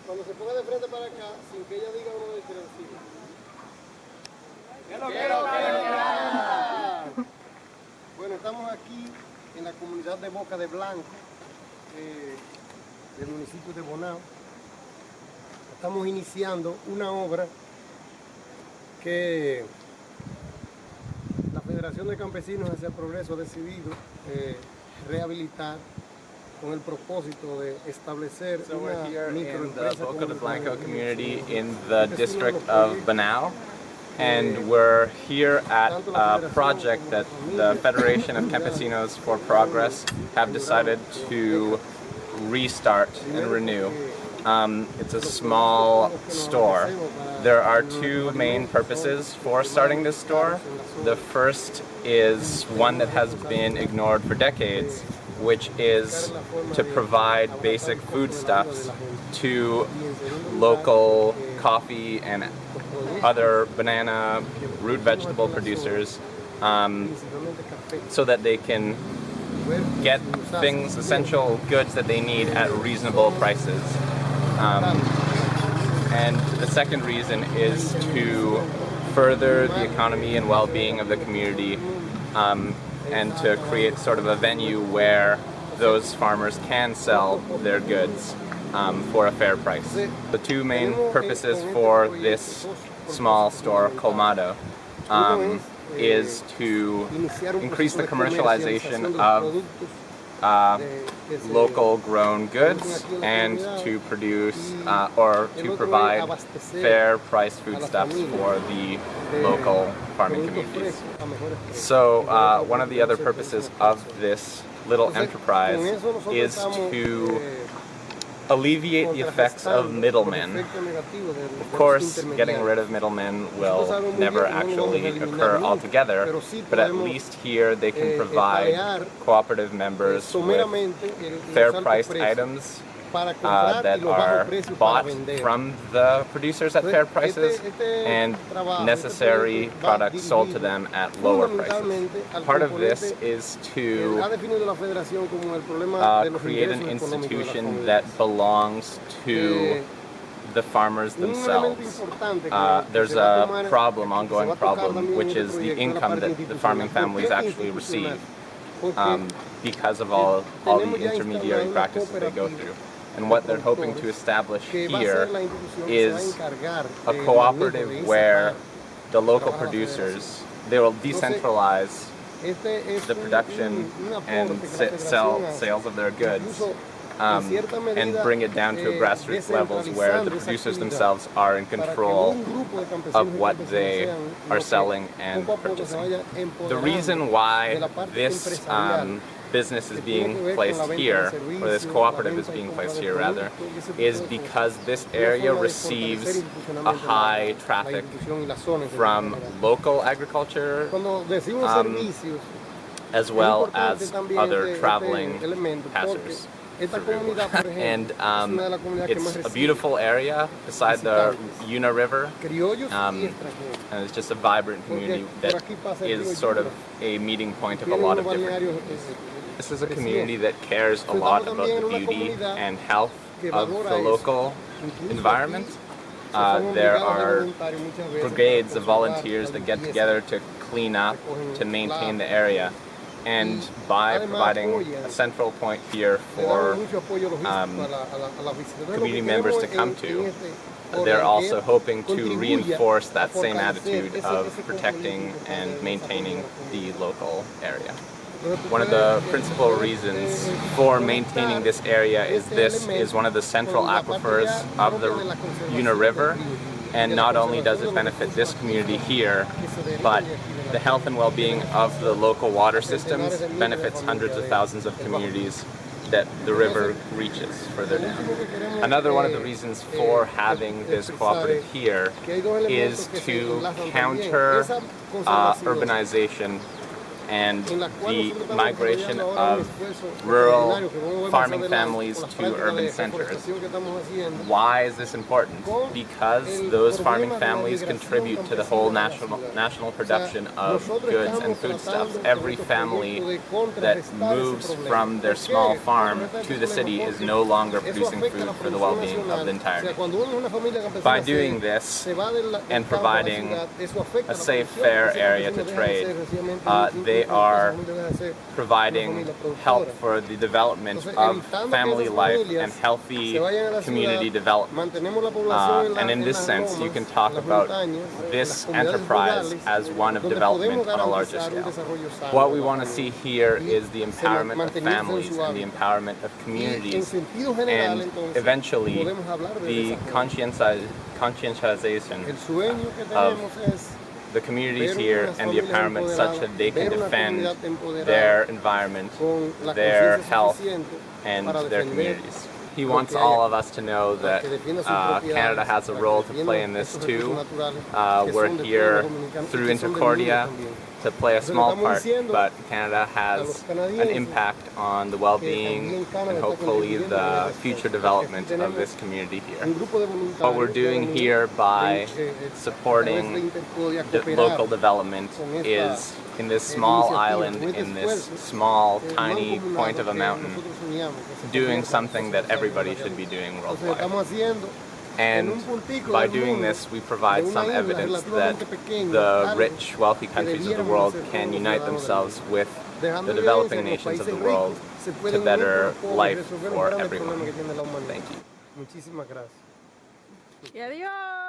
Cuando se ponga de frente para acá, sin que ella diga uno de que decimos. Bueno, estamos aquí en la comunidad de Boca de Blanco, del municipio de Bonao. Estamos iniciando una obra que la Federación de Campesinos hacia el Progreso ha decidido rehabilitar con el propósito de establecer una microempresa. So we're here in the Boca de Blanco community in the district of Bonao, and we're here at a project that the Federation of Campesinos for Progress have decided to restart and renew. It's a small store. There are two main purposes for starting this store. The first is one that has been ignored for decades, which is to provide basic foodstuffs to local coffee and other banana, root vegetable producers, so that they can get things, essential goods that they need at reasonable prices. And the second reason is to further the economy and well-being of the community, and to create sort of a venue where those farmers can sell their goods for a fair price. The two main purposes for this small store, Colmado, is to increase the commercialization of local grown goods and to produce or to provide fair priced foodstuffs for the local farming communities. So one of the other purposes of this little enterprise is to alleviate the effects of middlemen. Of course, getting rid of middlemen will never actually occur altogether, but at least here they can provide cooperative members with fair-priced items that are bought from the producers at fair prices and necessary products sold to them at lower prices. Part of this is to create an institution that belongs to the farmers themselves. There's a problem, ongoing problem, which is the income that the farming families actually receive because of all the intermediary practices they go through. And what they're hoping to establish here is a cooperative where the local producers, they will decentralize the production and sales of their goods and bring it down to grassroots levels where the producers themselves are in control of what they are selling and purchasing. The reason why this business is being placed here, or this cooperative is being placed here rather, is because this area receives a high traffic from local agriculture as well as other traveling passers. And it's a beautiful area beside the Una River, and it's just a vibrant community that is sort of a meeting point of a lot of different communities. This is a community that cares a lot about the beauty and health of the local environment. There are brigades of volunteers that get together to clean up, to maintain the area. And by providing a central point here for community members to come to, they're also hoping to reinforce that same attitude of protecting and maintaining the local area. One of the principal reasons for maintaining this area is this is one of the central aquifers of the Una River, and not only does it benefit this community here, but the health and well-being of the local water systems benefits hundreds of thousands of communities that the river reaches further down. Another one of the reasons for having this cooperative here is to counter urbanization and the migration of rural farming families to urban centers. Why is this important? Because those farming families contribute to the whole national production of goods and foodstuffs. Every family that moves from their small farm to the city is no longer producing food for the well-being of the entire nation. By doing this and providing a safe, fair area to trade, they are providing help for the development of family life and healthy community development. And in this sense, you can talk about this enterprise as one of development on a larger scale. What we want to see here is the empowerment of families and the empowerment of communities, and eventually the conscientization of the communities here and the empowerment such that they can defend their environment, their health, and their communities. He wants all of us to know that Canada has a role to play in this too. We're here through Intercordia to play a small part, but Canada has an impact on the well-being and hopefully the future development of this community here. What we're doing here by supporting local development is, in this small island, in this small, tiny point of a mountain, doing something that everybody should be doing worldwide. And by doing this, we provide some evidence that the rich, wealthy countries of the world can unite themselves with the developing nations of the world to better life for everyone. Thank you. Muchísimas gracias. Y adiós.